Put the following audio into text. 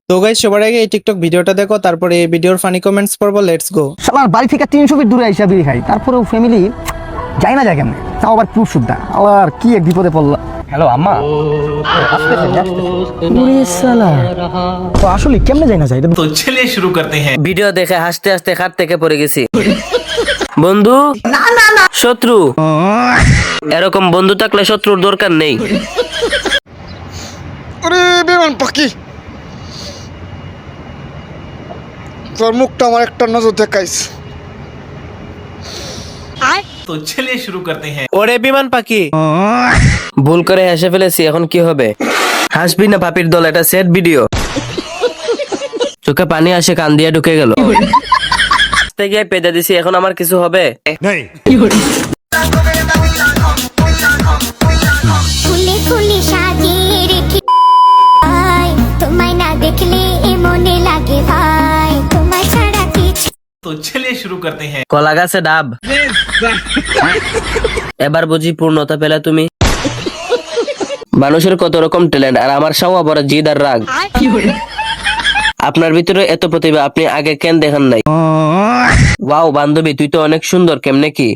তো গাইস, সবার আগে এই টিকটক ভিডিওটা দেখো, তারপরে এই ভিডিওর ফানি কমেন্টস পড়বো। Let's go. শালার বাড়ি থেকে 300 ফিট দূরে আইসা বিড়ি খাই, তারপরেও ফ্যামিলি যাই না যায় কেমনে, তাও আবার প্রুফ সুদ্ধা। আবার কি এক বিপদে পড়লাম। হ্যালো আম্মা, তো আসলে কেমনে যাই না যায়? तो चलिए शुरू करते हैं। ভিডিও দেখে হাসতে হাসতে খাট থেকে পড়ে গেছি। বন্ধু না শত্রু, এরকম বন্ধু থাকলে শত্রুর দরকার নেই। আরে বেমান পাখি, তোর মুখটা আমার একটা নজর দেখাইস। तो चलिए शुरू करते हैं। ওরে বিমান পাখি, ভুল করে হেসে ফেলেছি, এখন কি হবে? হাসবি না পাপির দল, এটা সেট ভিডিও। চোখে পানি আসে, কান দিয়ে ঢুকে গেল। গিয়ে পেদে দিছি, এখন আমার কিছু হবে? ফুলে ফুলে সাজিয়ে রেখে ভাই, তোমায় না দেখলে এ মনে লাগে ভাই, তোমায় ছাড়া কিছু तो चलिए शुरू करते हैं। কলা গাছে ডাব। এবার বুঝি পূর্ণতা পেলে তুমি। মানুষের কত রকম ট্যালেন্ট, আর আমার সাওয়া বড় জিদ আর রাগ। আপনার ভিতরে এত প্রতিভা, আপনি আগে কেন দেখান নাই? ওয়াও বান্ধবী, তুই তো অনেক সুন্দর, কেমনে কি?